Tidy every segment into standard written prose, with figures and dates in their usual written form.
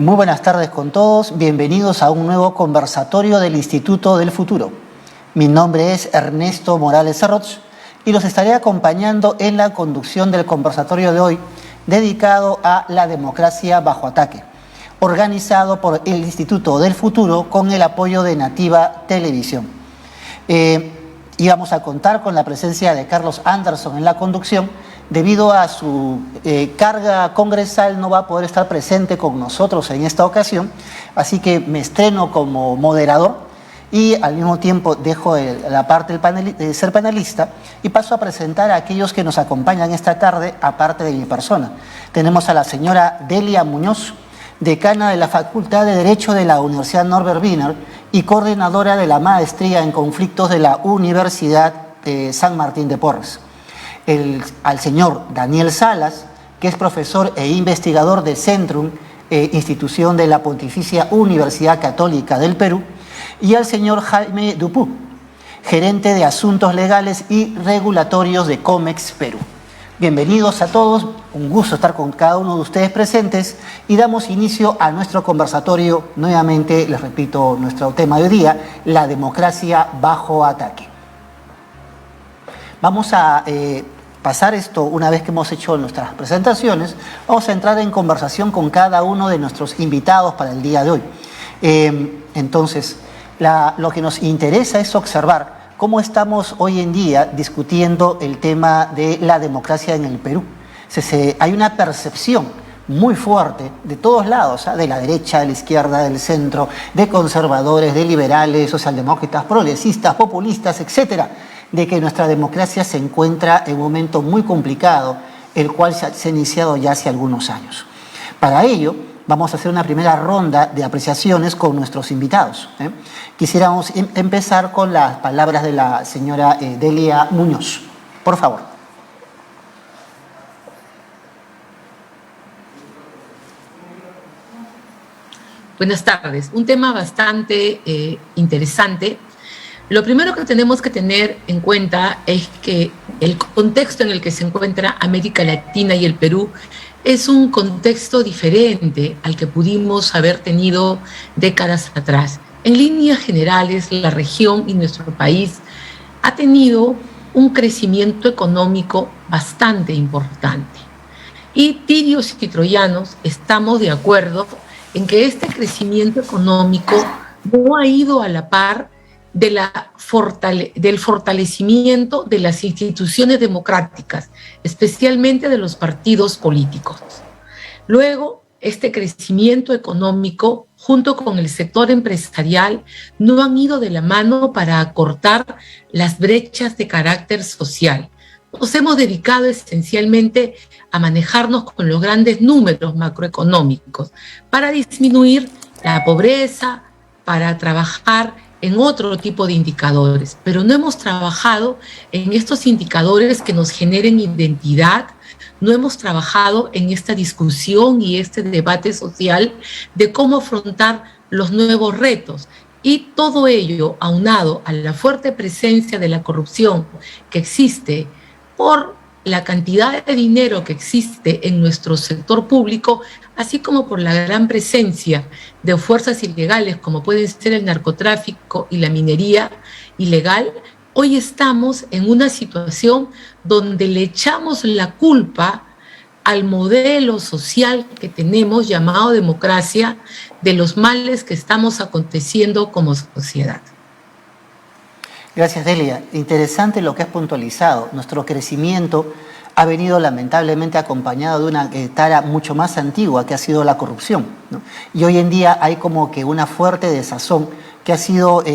Muy buenas tardes con todos, bienvenidos a un nuevo conversatorio del Instituto del Futuro. Mi nombre es Ernesto Morales Serroch y los estaré acompañando en la conducción del conversatorio de hoy dedicado a la democracia bajo ataque, organizado por el Instituto del Futuro con el apoyo de Nativa Televisión. Y vamos a contar con la presencia de Carlos Anderson en la conducción. Debido a su carga congresal no va a poder estar presente con nosotros en esta ocasión, así que me estreno como moderador y al mismo tiempo dejo la parte de ser panelista y paso a presentar a aquellos que nos acompañan esta tarde, aparte de mi persona. Tenemos a la señora Delia Muñoz, decana de la Facultad de Derecho de la Universidad Norbert Wiener y coordinadora de la Maestría en Conflictos de la Universidad San Martín de Porres. Al señor Daniel Salas, que es profesor e investigador de Centrum, institución de la Pontificia Universidad Católica del Perú, y al señor Jaime Dupú, gerente de Asuntos Legales y Regulatorios de COMEX Perú. Bienvenidos a todos, un gusto estar con cada uno de ustedes presentes y damos inicio a nuestro conversatorio. Nuevamente, les repito, nuestro tema de hoy día, la democracia bajo ataque. Vamos a pasar esto, una vez que hemos hecho nuestras presentaciones, vamos a entrar en conversación con cada uno de nuestros invitados para el día de hoy. Entonces, lo que nos interesa es observar cómo estamos hoy en día discutiendo el tema de la democracia en el Perú. Hay una percepción muy fuerte de todos lados, de la derecha, de la izquierda, del centro, de conservadores, de liberales, socialdemócratas, progresistas, populistas, etcétera, de que nuestra democracia se encuentra en un momento muy complicado, el cual se ha iniciado ya hace algunos años. Para ello, vamos a hacer una primera ronda de apreciaciones con nuestros invitados. Quisiéramos empezar con las palabras de la señora Delia Muñoz. Por favor. Buenas tardes. Un tema bastante interesante. Lo primero que tenemos que tener en cuenta es que el contexto en el que se encuentra América Latina y el Perú es un contexto diferente al que pudimos haber tenido décadas atrás. En líneas generales, la región y nuestro país ha tenido un crecimiento económico bastante importante. Y tirios y troyanos estamos de acuerdo en que este crecimiento económico no ha ido a la par del fortalecimiento de las instituciones democráticas, especialmente de los partidos políticos. Luego, este crecimiento económico, junto con el sector empresarial, no han ido de la mano para acortar las brechas de carácter social. Nos hemos dedicado esencialmente a manejarnos con los grandes números macroeconómicos para disminuir la pobreza, para trabajar en otro tipo de indicadores, pero no hemos trabajado en estos indicadores que nos generen identidad, no hemos trabajado en esta discusión y este debate social de cómo afrontar los nuevos retos. Y todo ello, aunado a la fuerte presencia de la corrupción que existe por la cantidad de dinero que existe en nuestro sector público, así como por la gran presencia de fuerzas ilegales como pueden ser el narcotráfico y la minería ilegal, hoy estamos en una situación donde le echamos la culpa al modelo social que tenemos llamado democracia de los males que estamos aconteciendo como sociedad. Gracias, Delia. Interesante lo que has puntualizado. Nuestro crecimiento ha venido lamentablemente acompañado de una tara mucho más antigua que ha sido la corrupción, ¿no? Y hoy en día hay como que una fuerte desazón que ha sido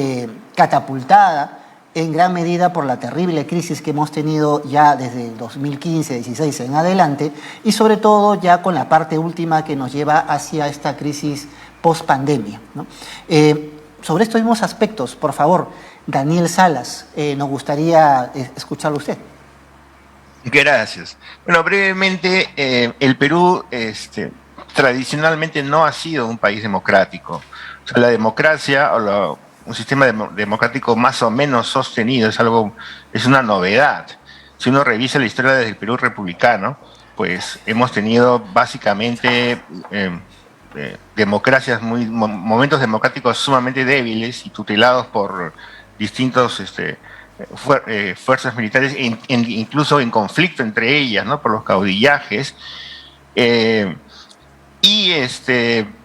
catapultada en gran medida por la terrible crisis que hemos tenido ya desde el 2015-16 en adelante y sobre todo ya con la parte última que nos lleva hacia esta crisis post-pandemia, ¿no? Sobre estos mismos aspectos, por favor, Daniel Salas, nos gustaría escucharlo usted. Gracias. Bueno, brevemente, el Perú tradicionalmente no ha sido un país democrático. O sea, la democracia o un sistema democrático más o menos sostenido es una novedad. Si uno revisa la historia desde el Perú republicano, pues hemos tenido básicamente democracias momentos democráticos sumamente débiles y tutelados por distintos fuerzas militares, incluso en conflicto entre ellas, ¿no? Por los caudillajes.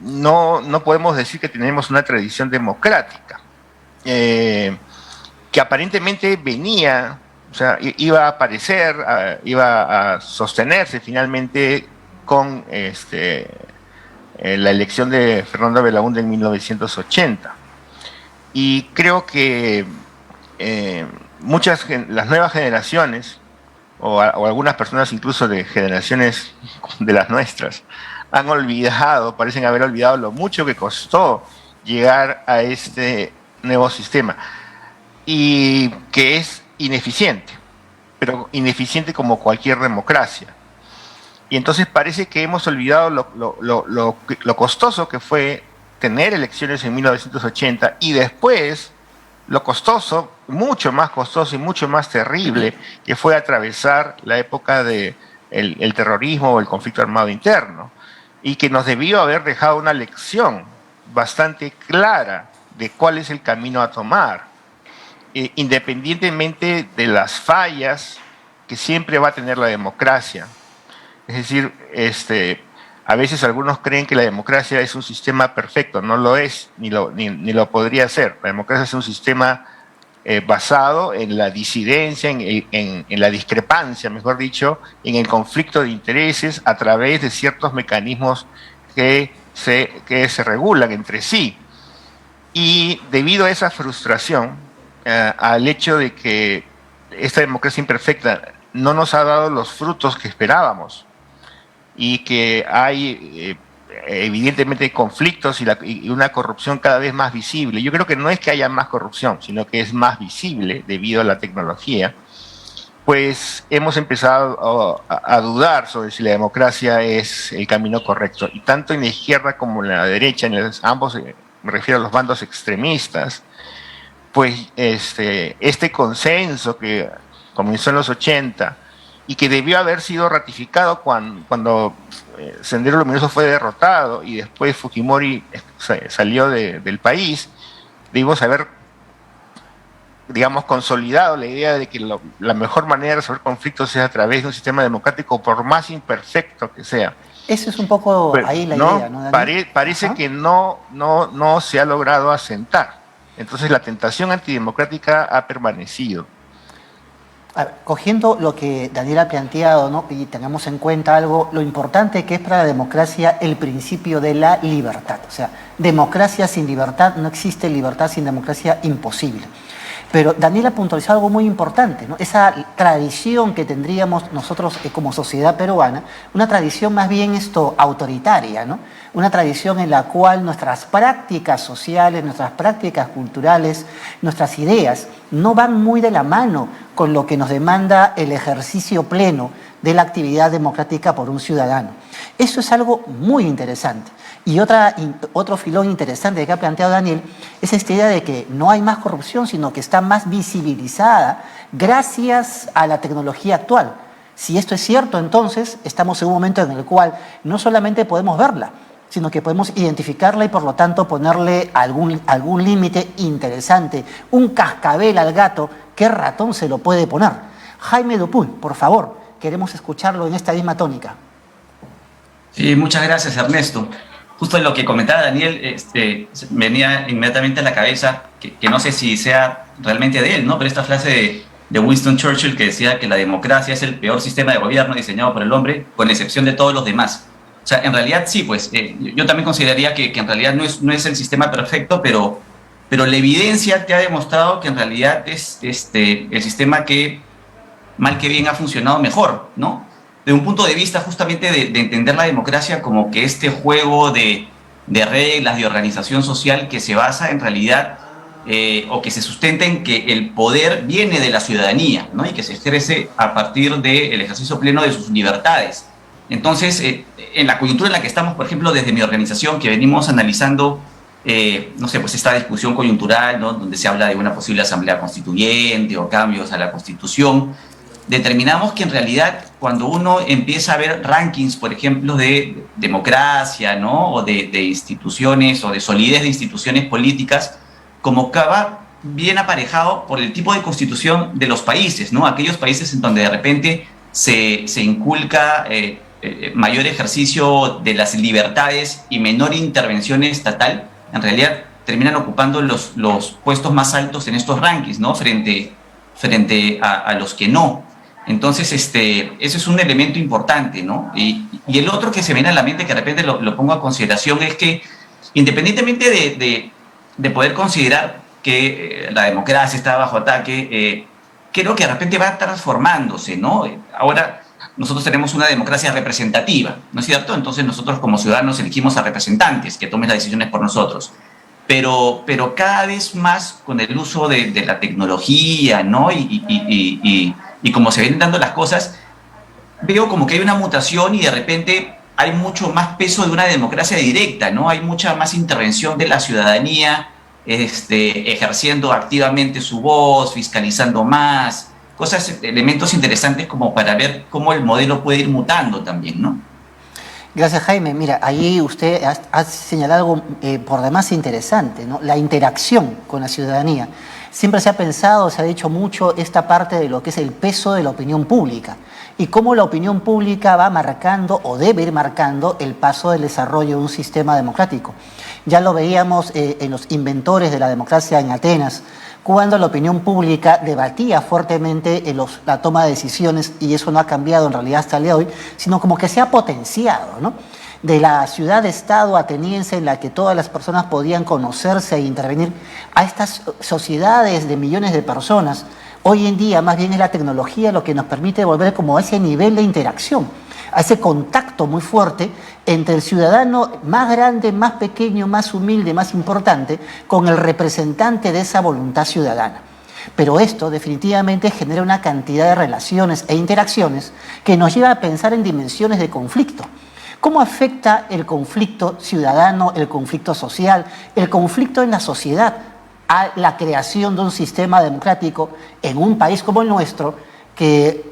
No podemos decir que tenemos una tradición democrática, que aparentemente venía, o sea, iba a aparecer, iba a sostenerse finalmente con la elección de Fernando Belaúnde en 1980. Y creo que las nuevas generaciones, o algunas personas incluso de generaciones de las nuestras, parecen haber olvidado lo mucho que costó llegar a este nuevo sistema, y que es ineficiente, pero ineficiente como cualquier democracia. Y entonces parece que hemos olvidado lo costoso que fue tener elecciones en 1980, y después lo costoso, mucho más costoso y mucho más terrible, que fue atravesar la época del terrorismo o el conflicto armado interno, y que nos debió haber dejado una lección bastante clara de cuál es el camino a tomar, independientemente de las fallas que siempre va a tener la democracia. Es decir, a veces algunos creen que la democracia es un sistema perfecto. No lo es, ni lo podría ser. La democracia es un sistema basado en la disidencia, en la discrepancia, mejor dicho, en el conflicto de intereses a través de ciertos mecanismos que se regulan entre sí. Y debido a esa frustración, al hecho de que esta democracia imperfecta no nos ha dado los frutos que esperábamos, y que hay evidentemente conflictos y una corrupción cada vez más visible. Yo creo que no es que haya más corrupción, sino que es más visible debido a la tecnología. Pues hemos empezado a dudar sobre si la democracia es el camino correcto. Y tanto en la izquierda como en la derecha, ambos, me refiero a los bandos extremistas, pues este consenso que comenzó en los 80 y que debió haber sido ratificado cuando Sendero Luminoso fue derrotado y después Fujimori salió del país, debimos haber, digamos, consolidado la idea de que la mejor manera de resolver conflictos es a través de un sistema democrático, por más imperfecto que sea. Eso es un poco ahí la idea, ¿no, Daniel? Parece que no se ha logrado asentar. Entonces la tentación antidemocrática ha permanecido. A ver, cogiendo lo que Daniel ha planteado, ¿no? Y tengamos en cuenta lo importante que es para la democracia el principio de la libertad. O sea, democracia sin libertad no existe, libertad sin democracia imposible. Pero Daniel ha puntualizado algo muy importante, ¿no? Esa tradición que tendríamos nosotros como sociedad peruana, una tradición más bien autoritaria, ¿no? Una tradición en la cual nuestras prácticas sociales, nuestras prácticas culturales, nuestras ideas no van muy de la mano con lo que nos demanda el ejercicio pleno de la actividad democrática por un ciudadano. Eso es algo muy interesante. Y otro filón interesante que ha planteado Daniel es esta idea de que no hay más corrupción, sino que está más visibilizada gracias a la tecnología actual. Si esto es cierto, entonces estamos en un momento en el cual no solamente podemos verla, sino que podemos identificarla y por lo tanto ponerle algún límite interesante, un cascabel al gato. ¿Qué ratón se lo puede poner? Jaime Dupuy, por favor, queremos escucharlo en esta misma tónica. Sí, muchas gracias, Ernesto. Justo en lo que comentaba Daniel, venía inmediatamente a la cabeza, que no sé si sea realmente de él, ¿no? Pero esta frase de Winston Churchill que decía que la democracia es el peor sistema de gobierno diseñado por el hombre, con excepción de todos los demás. O sea, en realidad sí, pues yo también consideraría que en realidad no es el sistema perfecto, pero la evidencia te ha demostrado que en realidad es el sistema que, mal que bien, ha funcionado mejor, ¿no? De un punto de vista justamente de entender la democracia como que este juego de reglas, de organización social que se basa en realidad o que se sustenta en que el poder viene de la ciudadanía, ¿no? Y que se ejerce a partir del ejercicio pleno de sus libertades. Entonces, en la coyuntura en la que estamos, por ejemplo, desde mi organización, que venimos analizando, no sé, pues esta discusión coyuntural, ¿no? Donde se habla de una posible asamblea constituyente o cambios a la Constitución, determinamos que en realidad cuando uno empieza a ver rankings, por ejemplo, de democracia, ¿no? O de instituciones o de solidez de instituciones políticas, como que va bien aparejado por el tipo de constitución de los países, ¿no? Aquellos países en donde de repente se inculca mayor ejercicio de las libertades y menor intervención estatal, en realidad terminan ocupando los puestos más altos en estos rankings, ¿no? Frente a los que no. Entonces, ese es un elemento importante, ¿no? Y el otro que se me viene a la mente, que de repente lo pongo a consideración, es que independientemente de poder considerar que la democracia está bajo ataque, creo que de repente va transformándose, ¿no? Ahora nosotros tenemos una democracia representativa, ¿no es cierto? Entonces nosotros como ciudadanos elegimos a representantes que tomen las decisiones por nosotros. Pero cada vez más con el uso de la tecnología, ¿no? Y como se vienen dando las cosas, veo como que hay una mutación y de repente hay mucho más peso de una democracia directa, ¿no? Hay mucha más intervención de la ciudadanía, ejerciendo activamente su voz, fiscalizando más, elementos interesantes como para ver cómo el modelo puede ir mutando también, ¿no? Gracias, Jaime. Mira, ahí usted ha señalado algo por demás interesante, ¿no? La interacción con la ciudadanía. Siempre se ha pensado, se ha dicho mucho esta parte de lo que es el peso de la opinión pública y cómo la opinión pública va marcando o debe ir marcando el paso del desarrollo de un sistema democrático. Ya lo veíamos en los inventores de la democracia en Atenas, cuando la opinión pública debatía fuertemente en la toma de decisiones, y eso no ha cambiado en realidad hasta el día de hoy, sino como que se ha potenciado, ¿no? De la ciudad-estado ateniense en la que todas las personas podían conocerse e intervenir, a estas sociedades de millones de personas. Hoy en día más bien es la tecnología lo que nos permite volver como a ese nivel de interacción, a ese contacto muy fuerte entre el ciudadano más grande, más pequeño, más humilde, más importante, con el representante de esa voluntad ciudadana. Pero esto definitivamente genera una cantidad de relaciones e interacciones que nos lleva a pensar en dimensiones de conflicto. ¿Cómo afecta el conflicto ciudadano, el conflicto social, el conflicto en la sociedad a la creación de un sistema democrático en un país como el nuestro que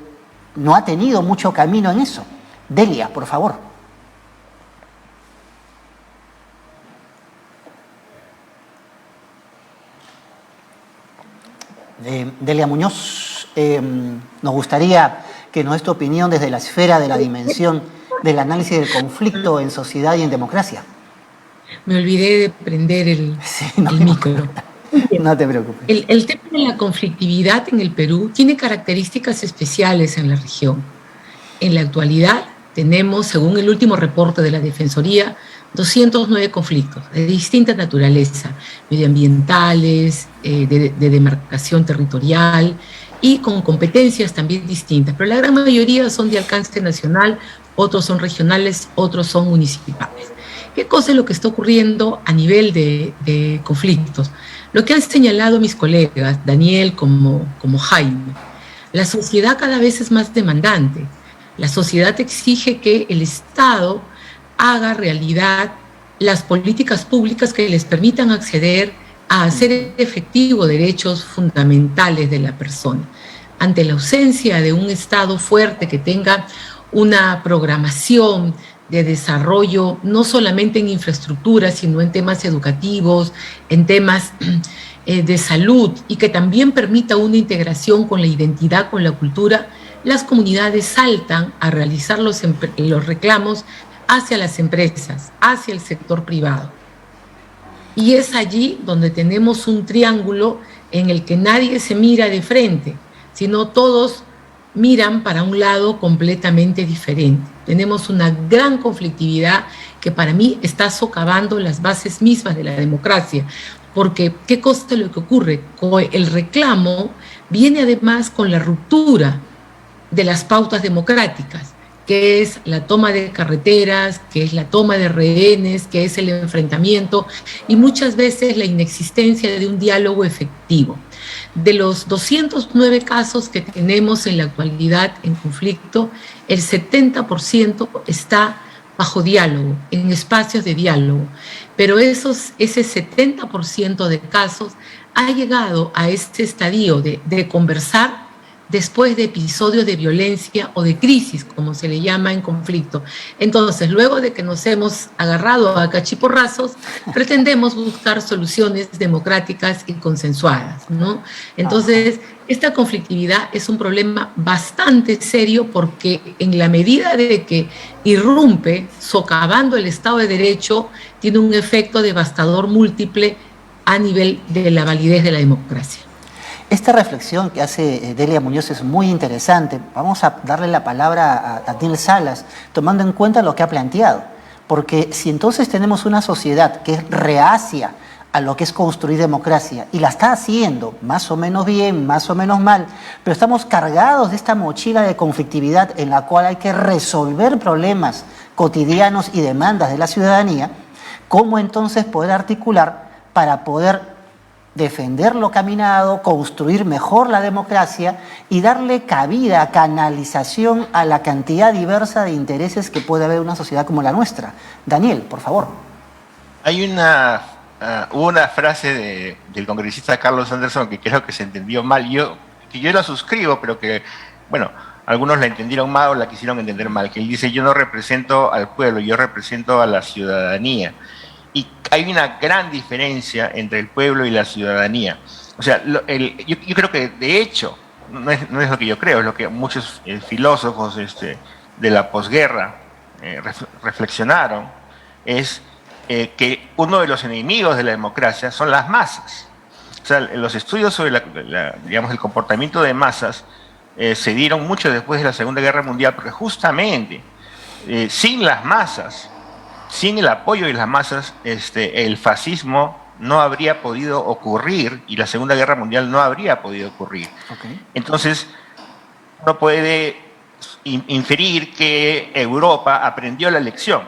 no ha tenido mucho camino en eso? Delia, por favor. Delia Muñoz, nos gustaría que nos dé tu opinión desde la esfera de la dimensión del análisis del conflicto en sociedad y en democracia. Me olvidé de prender el micro. No te preocupes. El tema de la conflictividad en el Perú tiene características especiales en la región. En la actualidad tenemos, según el último reporte de la Defensoría, 209 conflictos de distinta naturaleza, medioambientales, de demarcación territorial y con competencias también distintas, pero la gran mayoría son de alcance nacional, otros son regionales, otros son municipales. ¿Qué cosa es lo que está ocurriendo a nivel de conflictos? Lo que han señalado mis colegas, Daniel como Jaime, la sociedad cada vez es más demandante. La sociedad exige que el Estado haga realidad las políticas públicas que les permitan acceder a hacer efectivo derechos fundamentales de la persona. Ante la ausencia de un Estado fuerte que tenga una programación de desarrollo, no solamente en infraestructura, sino en temas educativos, en temas de salud, y que también permita una integración con la identidad, con la cultura, las comunidades saltan a realizar los reclamos hacia las empresas, hacia el sector privado. Y es allí donde tenemos un triángulo en el que nadie se mira de frente, sino todos miran para un lado completamente diferente. Tenemos una gran conflictividad que para mí está socavando las bases mismas de la democracia, porque ¿qué cosa es lo que ocurre? El reclamo viene además con la ruptura de las pautas democráticas, que es la toma de carreteras, que es la toma de rehenes, que es el enfrentamiento y muchas veces la inexistencia de un diálogo efectivo. De los 209 casos que tenemos en la actualidad en conflicto, el 70% está bajo diálogo, en espacios de diálogo, pero ese 70% de casos ha llegado a este estadio de conversar, después de episodios de violencia o de crisis, como se le llama en conflicto. Entonces, luego de que nos hemos agarrado a cachiporrazos, pretendemos buscar soluciones democráticas y consensuadas, ¿no? Entonces, esta conflictividad es un problema bastante serio porque en la medida de que irrumpe, socavando el Estado de Derecho, tiene un efecto devastador múltiple a nivel de la validez de la democracia. Esta reflexión que hace Delia Muñoz es muy interesante. Vamos a darle la palabra a Daniel Salas, tomando en cuenta lo que ha planteado. Porque si entonces tenemos una sociedad que es reacia a lo que es construir democracia, y la está haciendo más o menos bien, más o menos mal, pero estamos cargados de esta mochila de conflictividad en la cual hay que resolver problemas cotidianos y demandas de la ciudadanía, ¿cómo entonces poder articular para poder defender lo caminado, construir mejor la democracia y darle cabida, canalización a la cantidad diversa de intereses que puede haber en una sociedad como la nuestra? Daniel, por favor. Hay hubo una frase del congresista Carlos Anderson que creo que se entendió mal, que yo la suscribo, pero que, bueno, algunos la entendieron mal o la quisieron entender mal, que él dice: yo no represento al pueblo, yo represento a la ciudadanía. Y hay una gran diferencia entre el pueblo y la ciudadanía. O sea, yo creo que, de hecho, no es lo que yo creo, es lo que muchos filósofos de la posguerra reflexionaron, es que uno de los enemigos de la democracia son las masas. O sea, los estudios sobre digamos, el comportamiento de masas se dieron mucho después de la Segunda Guerra Mundial, porque justamente sin las masas, sin el apoyo de las masas, el fascismo no habría podido ocurrir y la Segunda Guerra Mundial no habría podido ocurrir. Okay. Entonces, uno puede inferir que Europa aprendió la lección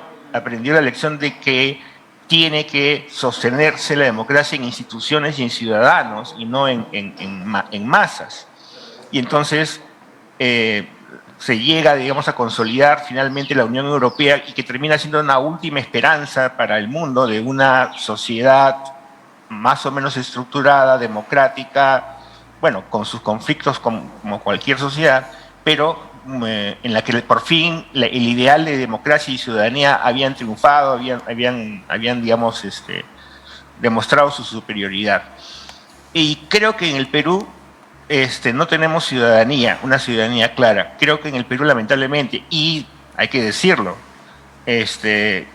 de que tiene que sostenerse la democracia en instituciones y en ciudadanos y no en masas. Y entonces se llega, digamos, a consolidar finalmente la Unión Europea, y que termina siendo una última esperanza para el mundo de una sociedad más o menos estructurada, democrática, bueno, con sus conflictos como cualquier sociedad, pero en la que por fin el ideal de democracia y ciudadanía habían triunfado, habían digamos, demostrado su superioridad. Y creo que en el Perú no tenemos una ciudadanía clara. Creo que en el Perú, lamentablemente, y hay que decirlo,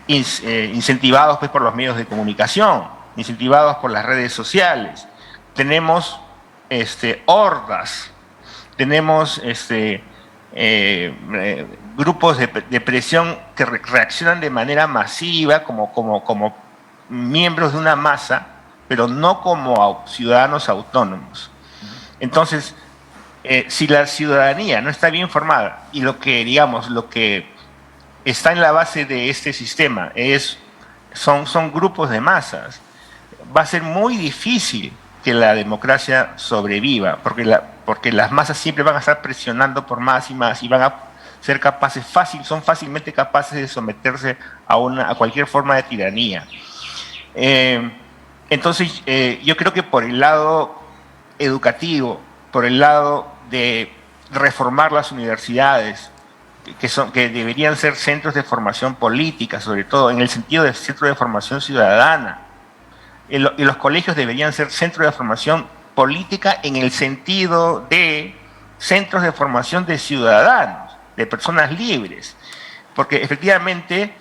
incentivados pues por los medios de comunicación, incentivados por las redes sociales, tenemos hordas, tenemos grupos de presión que reaccionan de manera masiva como miembros de una masa, pero no como ciudadanos autónomos. Entonces, si la ciudadanía no está bien formada y lo que está en la base de este sistema son grupos de masas, va a ser muy difícil que la democracia sobreviva, porque las masas siempre van a estar presionando por más y más, y van a ser son fácilmente capaces de someterse a cualquier forma de tiranía. Entonces, yo creo que por el lado educativo, por el lado de reformar las universidades, que deberían ser centros de formación política, sobre todo en el sentido de centro de formación ciudadana, y los colegios deberían ser centros de formación política en el sentido de centros de formación de ciudadanos, de personas libres, porque efectivamente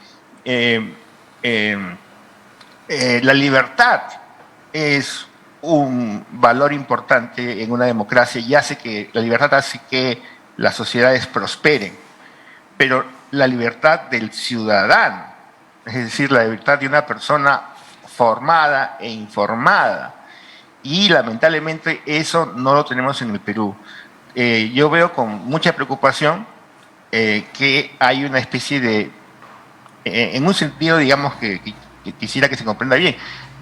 la libertad es un valor importante en una democracia, y la libertad hace que las sociedades prosperen, pero la libertad del ciudadano, es decir, la libertad de una persona formada e informada, y lamentablemente eso no lo tenemos en el Perú. Yo veo con mucha preocupación que hay una especie de, en un sentido, digamos, que quisiera que se comprenda bien,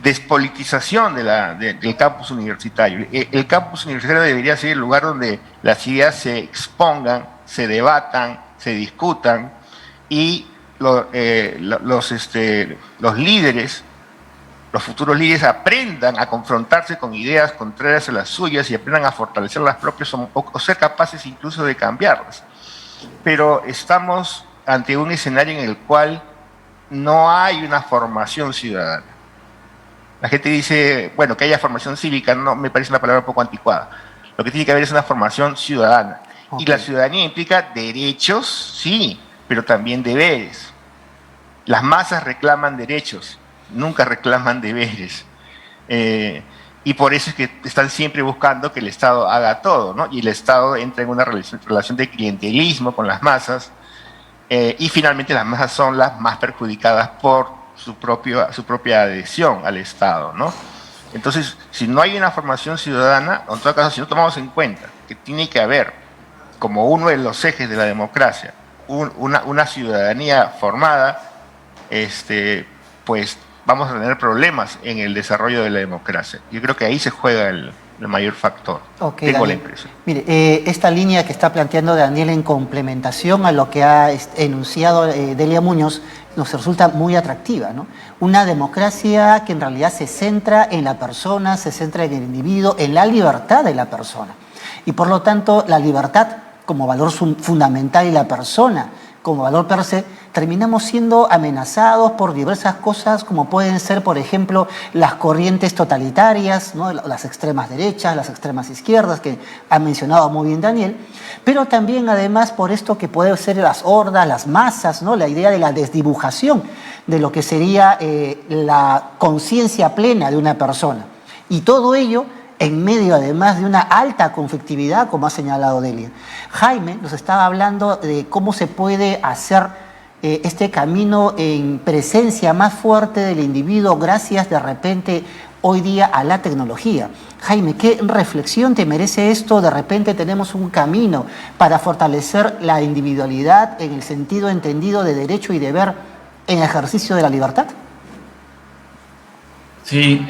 despolitización del campus universitario. El campus universitario debería ser el lugar donde las ideas se expongan, se debatan, se discutan, y los líderes los futuros líderes aprendan a confrontarse con ideas contrarias a las suyas y aprendan a fortalecer las propias o ser capaces incluso de cambiarlas. Pero estamos ante un escenario en el cual no hay una formación ciudadana. La gente dice, bueno, que haya formación cívica, no me parece una palabra un poco anticuada. Lo que tiene que haber es una formación ciudadana. Okay. Y la ciudadanía implica derechos, sí, pero también deberes. Las masas reclaman derechos, nunca reclaman deberes. Y por eso es que están siempre buscando que el Estado haga todo, ¿no? Y el Estado entra en una relación de clientelismo con las masas, y finalmente las masas son las más perjudicadas por su propia adhesión al Estado, ¿no? Entonces, si no hay una formación ciudadana, o en todo caso, si no tomamos en cuenta que tiene que haber, como uno de los ejes de la democracia, una ciudadanía formada, pues vamos a tener problemas en el desarrollo de la democracia. Yo creo que ahí se juega el mayor factor. Okay, Tengo Daniel. la impresión. Mire, esta línea que está planteando Daniel en complementación a lo que ha enunciado Delia Muñoz nos resulta muy atractiva, ¿no? Una democracia que en realidad se centra en la persona, se centra en el individuo, en la libertad de la persona. Y por lo tanto, la libertad como valor fundamental y la persona como valor per se, terminamos siendo amenazados por diversas cosas como pueden ser, por ejemplo, las corrientes totalitarias, ¿no? Las extremas derechas, las extremas izquierdas, que ha mencionado muy bien Daniel, pero también además por esto que puede ser las hordas, las masas, ¿no? La idea de la desdibujación de lo que sería la conciencia plena de una persona. Y todo ello en medio además de una alta conflictividad, como ha señalado Delia. Jaime nos estaba hablando de cómo se puede hacer este camino en presencia más fuerte del individuo gracias de repente hoy día a la tecnología. Jaime, ¿qué reflexión te merece esto? De repente tenemos un camino para fortalecer la individualidad en el sentido entendido de derecho y deber en ejercicio de la libertad. Sí,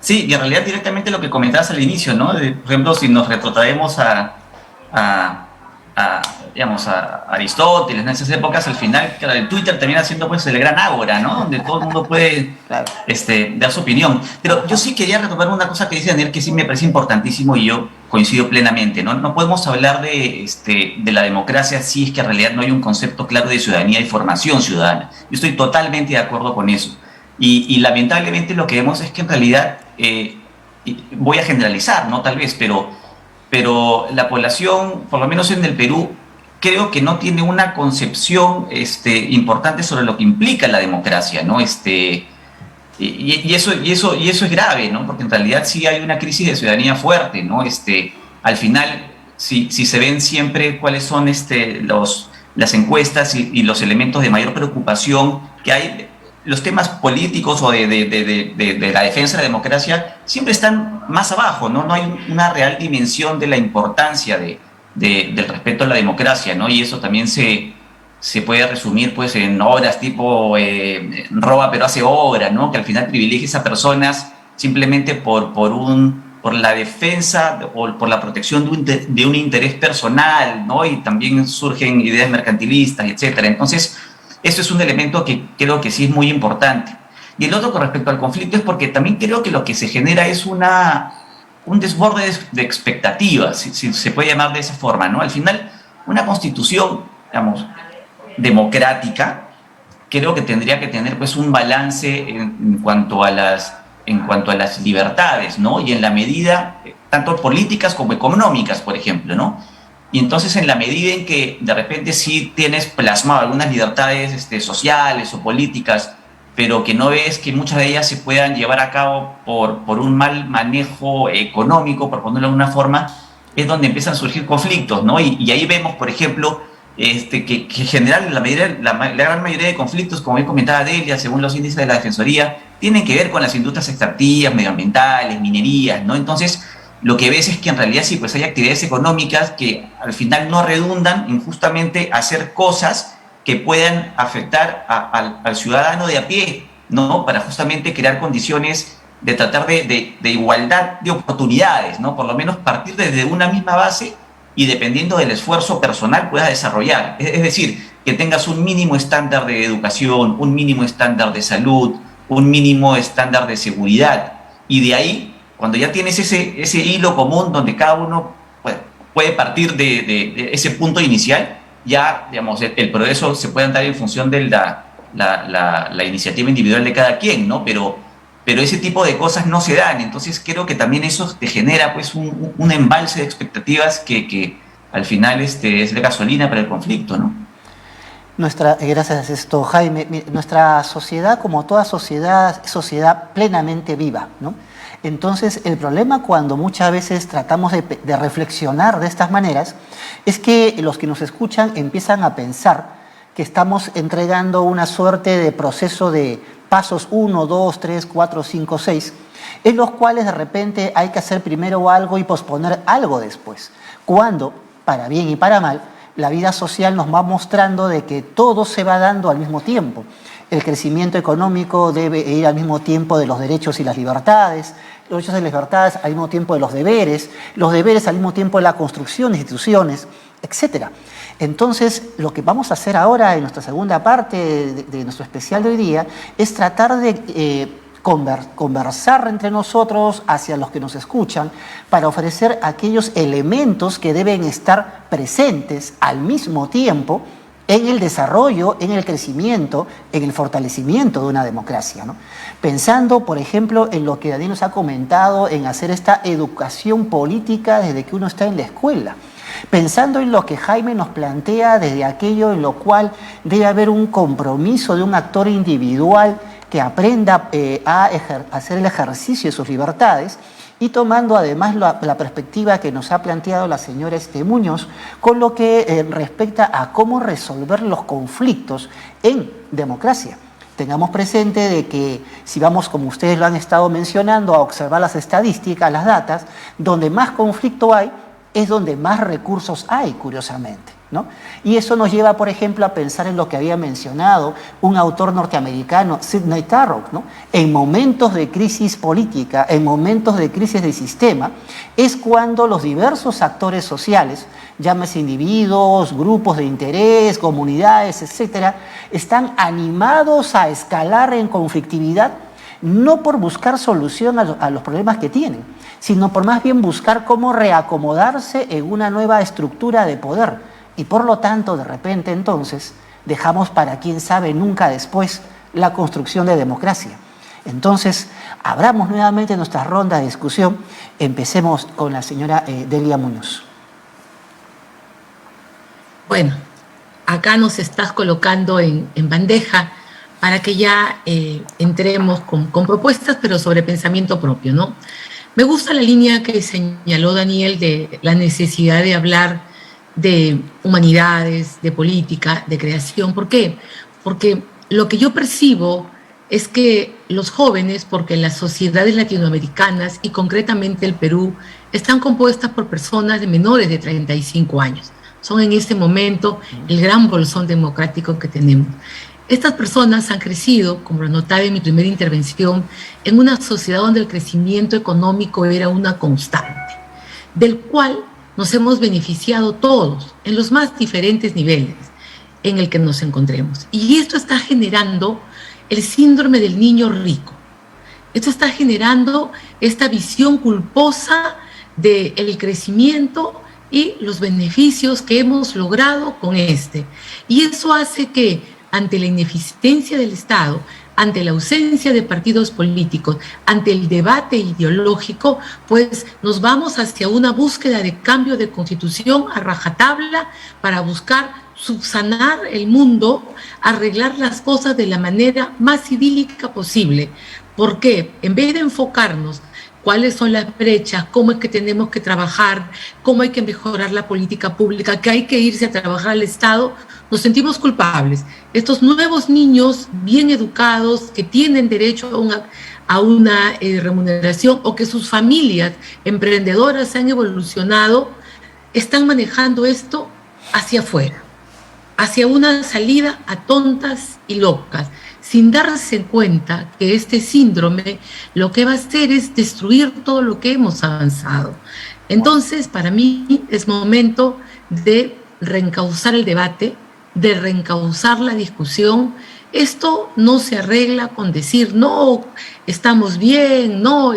sí, y en realidad directamente lo que comentabas al inicio, ¿no? Por ejemplo, si nos retrotraemos a Aristóteles, en esas épocas, al final, claro, el Twitter termina siendo pues el gran ágora, ¿no? Donde todo el mundo puede dar su opinión. Pero yo sí quería retomar una cosa que dice Daniel, que sí me parece importantísimo y yo coincido plenamente, ¿no? No podemos hablar de la democracia si es que en realidad no hay un concepto claro de ciudadanía y formación ciudadana. Yo estoy totalmente de acuerdo con eso. Y lamentablemente lo que vemos es que en realidad, voy a generalizar, ¿no? Tal vez, pero la población, por lo menos en el Perú, creo que no tiene una concepción importante sobre lo que implica la democracia, ¿no? Y eso es grave, ¿no? Porque en realidad sí hay una crisis de ciudadanía fuerte, ¿no? Al final, si se ven siempre cuáles son las encuestas y los elementos de mayor preocupación que hay, los temas políticos o de la defensa de la democracia siempre están más abajo, ¿no? No hay una real dimensión de la importancia del respeto a la democracia, ¿no? Y eso también se puede resumir pues en obras tipo roba pero hace obra, ¿no? Que al final privilegia a personas simplemente por la defensa o por la protección de un interés personal, ¿no? Y también surgen ideas mercantilistas, etcétera. Entonces, eso es un elemento que creo que sí es muy importante. Y el otro con respecto al conflicto es porque también creo que lo que se genera es un desborde de expectativas, si se puede llamar de esa forma, ¿no? Al final, una constitución, digamos, democrática, creo que tendría que tener pues un balance en cuanto a las libertades, ¿no? Y en la medida, tanto políticas como económicas, por ejemplo, ¿no? Y entonces en la medida en que de repente sí tienes plasmado algunas libertades sociales o políticas, pero que no ves que muchas de ellas se puedan llevar a cabo por un mal manejo económico, por ponerlo de alguna forma, es donde empiezan a surgir conflictos, ¿no? Y ahí vemos, por ejemplo, que en general la gran mayoría de conflictos, como bien comentaba Delia, según los índices de la Defensoría, tienen que ver con las industrias extractivas, medioambientales, minerías, ¿no? Entonces, lo que ves es que en realidad sí, pues hay actividades económicas que al final no redundan en justamente hacer cosas que puedan afectar al ciudadano de a pie, ¿no? Para justamente crear condiciones de tratar de igualdad de oportunidades, ¿no? Por lo menos partir desde una misma base y dependiendo del esfuerzo personal puedas desarrollar. Es decir, que tengas un mínimo estándar de educación, un mínimo estándar de salud, un mínimo estándar de seguridad. Y de ahí, cuando ya tienes ese hilo común donde cada uno puede partir de ese punto inicial, ya, digamos, el progreso se puede andar en función de la iniciativa individual de cada quien, ¿no? Pero ese tipo de cosas no se dan. Entonces creo que también eso te genera pues un embalse de expectativas que al final es la gasolina para el conflicto, ¿no? Gracias a esto, Jaime. Nuestra sociedad, como toda sociedad, es sociedad plenamente viva, ¿no? Entonces, el problema cuando muchas veces tratamos de reflexionar de estas maneras es que los que nos escuchan empiezan a pensar que estamos entregando una suerte de proceso de pasos 1, 2, 3, 4, 5, 6, en los cuales de repente hay que hacer primero algo y posponer algo después, cuando, para bien y para mal, la vida social nos va mostrando de que todo se va dando al mismo tiempo. El crecimiento económico debe ir al mismo tiempo de los derechos y las libertades, los derechos y las libertades al mismo tiempo de los deberes al mismo tiempo de la construcción de instituciones, etc. Entonces, lo que vamos a hacer ahora en nuestra segunda parte de nuestro especial de hoy día es tratar de conversar entre nosotros hacia los que nos escuchan para ofrecer aquellos elementos que deben estar presentes al mismo tiempo en el desarrollo, en el crecimiento, en el fortalecimiento de una democracia, ¿no? Pensando, por ejemplo, en lo que Daniel nos ha comentado, en hacer esta educación política desde que uno está en la escuela. Pensando en lo que Jaime nos plantea desde aquello en lo cual debe haber un compromiso de un actor individual que aprenda a hacer el ejercicio de sus libertades, y tomando además la perspectiva que nos ha planteado la señora Muñoz con lo que respecta a cómo resolver los conflictos en democracia. Tengamos presente de que si vamos, como ustedes lo han estado mencionando, a observar las estadísticas, las datas, donde más conflicto hay, es donde más recursos hay, curiosamente, ¿no? Y eso nos lleva, por ejemplo, a pensar en lo que había mencionado un autor norteamericano, Sidney Tarrock, ¿no? En momentos de crisis política, en momentos de crisis de sistema, es cuando los diversos actores sociales, llámese individuos, grupos de interés, comunidades, etcétera, están animados a escalar en conflictividad, no por buscar solución a los problemas que tienen, sino por más bien buscar cómo reacomodarse en una nueva estructura de poder. Y por lo tanto, de repente, entonces, dejamos para quién sabe nunca después la construcción de democracia. Entonces, abramos nuevamente nuestra ronda de discusión. Empecemos con la señora Delia Muñoz. Bueno, acá nos estás colocando en bandeja para que ya entremos con propuestas, pero sobre pensamiento propio, ¿no? Me gusta la línea que señaló Daniel de la necesidad de hablar de humanidades, de política, de creación. ¿Por qué? Porque lo que yo percibo es que los jóvenes, porque las sociedades latinoamericanas y concretamente el Perú, están compuestas por personas de menores de 35 años. Son en este momento el gran bolsón democrático que tenemos. Estas personas han crecido, como lo notaba en mi primera intervención, en una sociedad donde el crecimiento económico era una constante, del cual nos hemos beneficiado todos en los más diferentes niveles en el que nos encontremos. Y esto está generando el síndrome del niño rico. Esto está generando esta visión culposa del crecimiento y los beneficios que hemos logrado con este. Y eso hace que, ante la ineficiencia del Estado, ante la ausencia de partidos políticos, ante el debate ideológico, pues nos vamos hacia una búsqueda de cambio de constitución a rajatabla para buscar subsanar el mundo, arreglar las cosas de la manera más idílica posible. ¿Por qué? En vez de enfocarnos cuáles son las brechas, cómo es que tenemos que trabajar, cómo hay que mejorar la política pública, que hay que irse a trabajar al Estado, nos sentimos culpables. Estos nuevos niños bien educados que tienen derecho a una remuneración, o que sus familias emprendedoras han evolucionado, están manejando esto hacia afuera, hacia una salida a tontas y locas, sin darse cuenta que este síndrome lo que va a hacer es destruir todo lo que hemos avanzado. Entonces, para mí es momento de reencauzar el debate, de reencauzar la discusión Esto no se arregla con decir, no, estamos bien, no,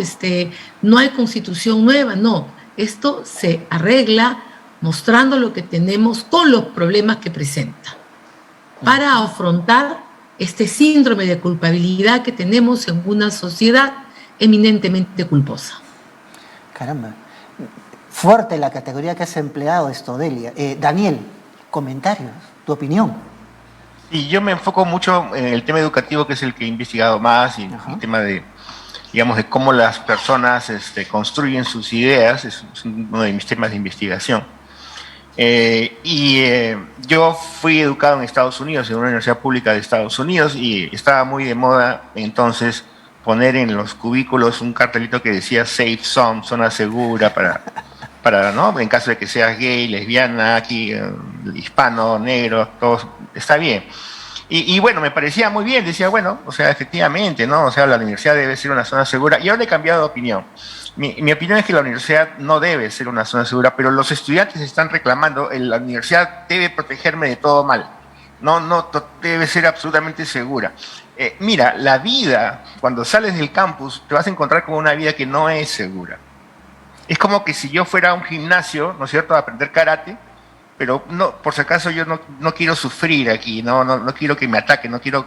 no hay constitución nueva, no. Esto se arregla mostrando lo que tenemos con los problemas que presenta, para afrontar este síndrome de culpabilidad que tenemos en una sociedad eminentemente culposa. Caramba, fuerte la categoría que has empleado esto, Delia. Daniel, comentarios, tu opinión. Y yo me enfoco mucho en el tema educativo, que es el que he investigado más, y el tema de, digamos, de cómo las personas construyen sus ideas, es uno de mis temas de investigación. Yo fui educado en Estados Unidos, en una universidad pública de Estados Unidos, y estaba muy de moda entonces poner en los cubículos un cartelito que decía safe zone, zona segura para ¿no? En caso de que seas gay, lesbiana, aquí, hispano, negro, todos, está bien. Y bueno, me parecía muy bien, decía, bueno, o sea, efectivamente, ¿no? O sea, la universidad debe ser una zona segura, y ahora he cambiado de opinión. Mi opinión es que la universidad no debe ser una zona segura, pero los estudiantes están reclamando, la universidad debe protegerme de todo mal, no debe ser absolutamente segura. Mira, la vida, cuando sales del campus, te vas a encontrar con una vida que no es segura. Es como que si yo fuera a un gimnasio, ¿no es cierto?, a aprender karate, pero no, por si acaso yo no quiero sufrir aquí, no quiero que me ataquen, no quiero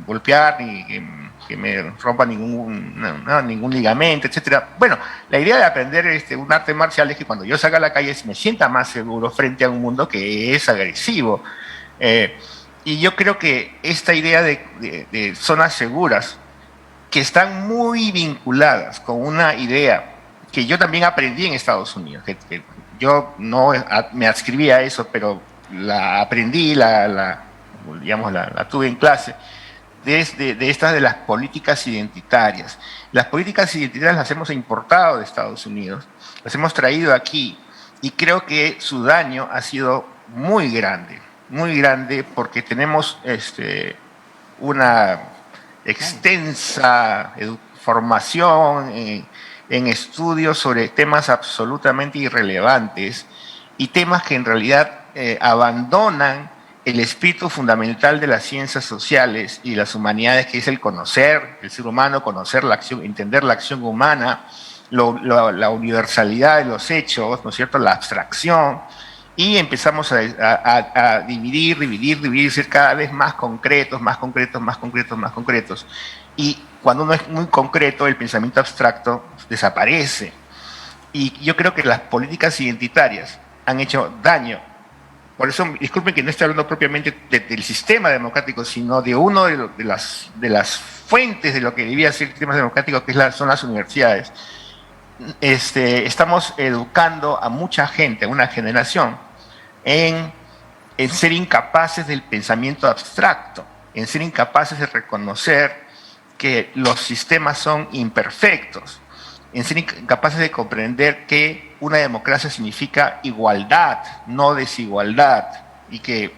golpear, ni que me rompa ningún ligamento, etcétera. Bueno, la idea de aprender un arte marcial es que cuando yo salga a la calle me sienta más seguro frente a un mundo que es agresivo. Y yo creo que esta idea de zonas seguras, que están muy vinculadas con una idea que yo también aprendí en Estados Unidos, que yo no me adscribí a eso, pero la aprendí, la tuve en clase, de las políticas identitarias. Las políticas identitarias las hemos importado de Estados Unidos, las hemos traído aquí, y creo que su daño ha sido muy grande, porque tenemos una extensa formación en estudios sobre temas absolutamente irrelevantes y temas que en realidad abandonan el espíritu fundamental de las ciencias sociales y las humanidades, que es el conocer el ser humano, conocer la acción, entender la acción humana, la universalidad de los hechos, ¿no es cierto?, la abstracción, y empezamos a dividir, ser cada vez más concretos, y cuando uno es muy concreto, el pensamiento abstracto desaparece. Y yo creo que las políticas identitarias han hecho daño. Por eso, disculpen que no esté hablando propiamente del sistema democrático, sino de uno de las fuentes de lo que debía ser el sistema democrático, que son las universidades. Estamos educando a mucha gente, a una generación, en ser incapaces del pensamiento abstracto, en ser incapaces de reconocer que los sistemas son imperfectos, en ser incapaces de comprender que una democracia significa igualdad, no desigualdad, y que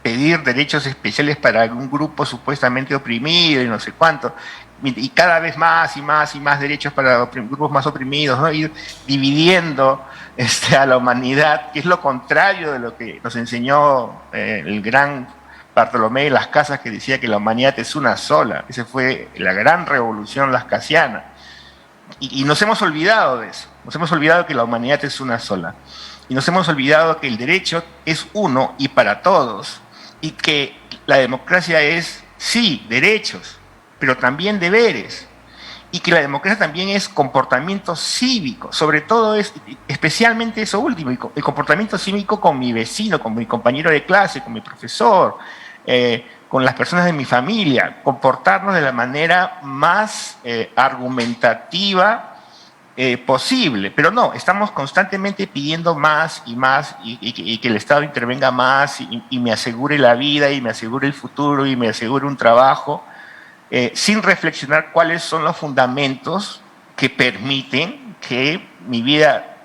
pedir derechos especiales para algún grupo supuestamente oprimido y no sé cuánto, y cada vez más y más derechos para grupos más oprimidos, ¿no? Ir dividiendo a la humanidad, que es lo contrario de lo que nos enseñó el gran Bartolomé de Las Casas, que decía que la humanidad es una sola. Esa fue la gran revolución lascasiana. Y nos hemos olvidado de eso, nos hemos olvidado que la humanidad es una sola, y nos hemos olvidado que el derecho es uno y para todos, y que la democracia es, sí, derechos, pero también deberes, y que la democracia también es comportamiento cívico, sobre todo especialmente eso último, el comportamiento cívico con mi vecino, con mi compañero de clase, con mi profesor, con las personas de mi familia, comportarnos de la manera más argumentativa posible. Pero no, estamos constantemente pidiendo más y que el Estado intervenga más y me asegure la vida y me asegure el futuro y me asegure un trabajo, sin reflexionar cuáles son los fundamentos que permiten que mi vida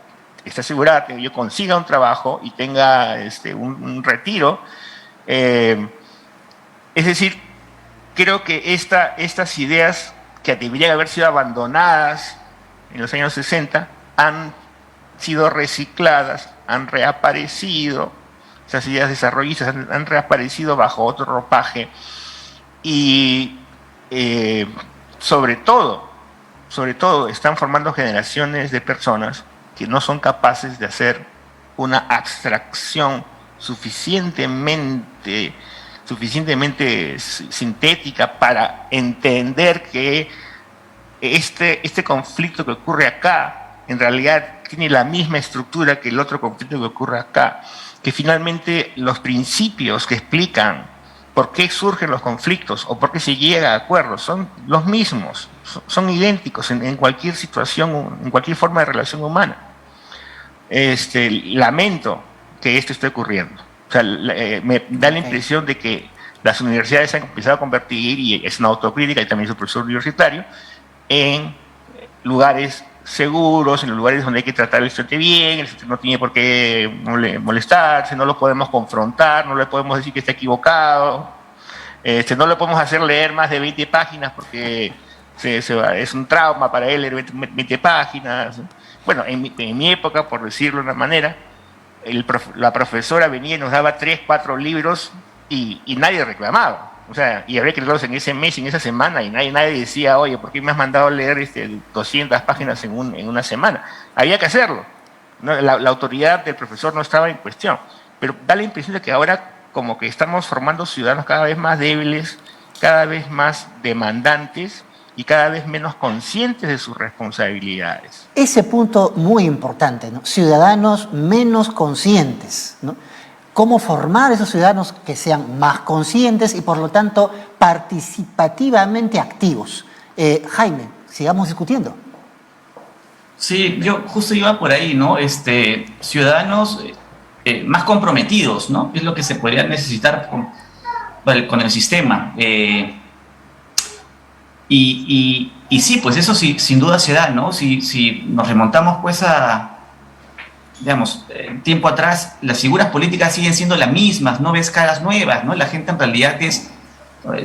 esté asegurada, que yo consiga un trabajo y tenga un retiro. Es decir, creo que estas ideas que deberían haber sido abandonadas en los años 60 han sido recicladas, han reaparecido, esas ideas desarrollistas han reaparecido bajo otro ropaje, y sobre todo, están formando generaciones de personas que no son capaces de hacer una abstracción suficientemente sintética para entender que este conflicto que ocurre acá en realidad tiene la misma estructura que el otro conflicto que ocurre acá, que finalmente los principios que explican por qué surgen los conflictos o por qué se llega a acuerdos son los mismos, son idénticos en cualquier situación, en cualquier forma de relación humana. Lamento que esto esté ocurriendo. O sea, me da la impresión de que las universidades han empezado a convertir, y es una autocrítica, y también soy profesor universitario, en lugares seguros, en lugares donde hay que tratar al estudiante bien, el estudiante no tiene por qué molestarse, no lo podemos confrontar, no le podemos decir que está equivocado, no le podemos hacer leer más de 20 páginas porque es un trauma para él leer 20 páginas. Bueno, en mi época, por decirlo de una manera, la profesora venía y nos daba 3, 4 libros y nadie reclamaba. O sea, y habría que leerlos en ese mes, en esa semana, y nadie decía, oye, ¿por qué me has mandado a leer 200 páginas en una semana? Había que hacerlo. ¿No? La autoridad del profesor no estaba en cuestión. Pero da la impresión de que ahora como que estamos formando ciudadanos cada vez más débiles, cada vez más demandantes y cada vez menos conscientes de sus responsabilidades. Ese punto muy importante, ¿no? Ciudadanos menos conscientes, ¿no? Cómo formar a esos ciudadanos que sean más conscientes y por lo tanto participativamente activos. Jaime, sigamos discutiendo. Sí, yo justo iba por ahí, ¿no? Ciudadanos más comprometidos, ¿no? Es lo que se podría necesitar con el sistema. Y sí, pues eso sí, sin duda se da, ¿no? Si nos remontamos pues digamos, tiempo atrás, las figuras políticas siguen siendo las mismas, no ves caras nuevas, ¿no? La gente en realidad es,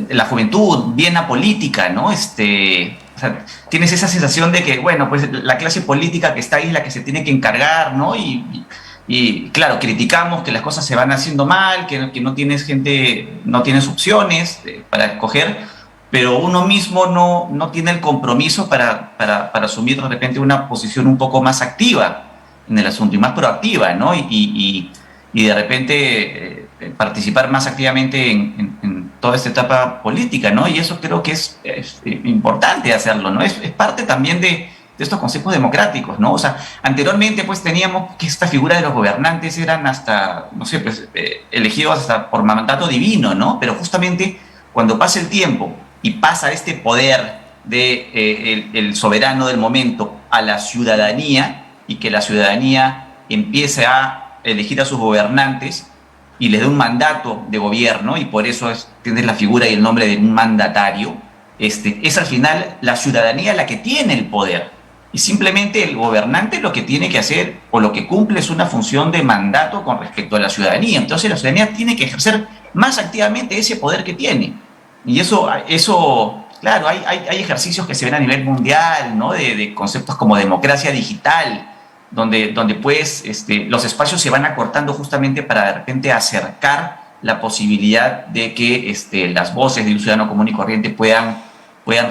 la juventud, bien apolítica, ¿no? O sea, tienes esa sensación de que, bueno, pues la clase política que está ahí es la que se tiene que encargar, ¿no? Y claro, criticamos que las cosas se van haciendo mal, que no tienes gente, no tienes opciones para escoger, pero uno mismo no tiene el compromiso para asumir de repente una posición un poco más activa en el asunto y más proactiva, ¿no? Y de repente participar más activamente en toda esta etapa política, ¿no? Y eso creo que es importante hacerlo, ¿no? Es parte también de estos conceptos democráticos, ¿no? O sea, anteriormente pues teníamos que esta figura de los gobernantes eran hasta, no sé, pues elegidos hasta por mandato divino, ¿no? Pero justamente cuando pasa el tiempo y pasa este poder de el soberano del momento a la ciudadanía, y que la ciudadanía empiece a elegir a sus gobernantes y les dé un mandato de gobierno, y por eso tiene la figura y el nombre de un mandatario, es al final la ciudadanía la que tiene el poder. Y simplemente el gobernante lo que tiene que hacer o lo que cumple es una función de mandato con respecto a la ciudadanía. Entonces la ciudadanía tiene que ejercer más activamente ese poder que tiene. Y eso claro, hay ejercicios que se ven a nivel mundial, ¿no? De conceptos como democracia digital, donde pues los espacios se van acortando justamente para de repente acercar la posibilidad de que las voces de un ciudadano común y corriente puedan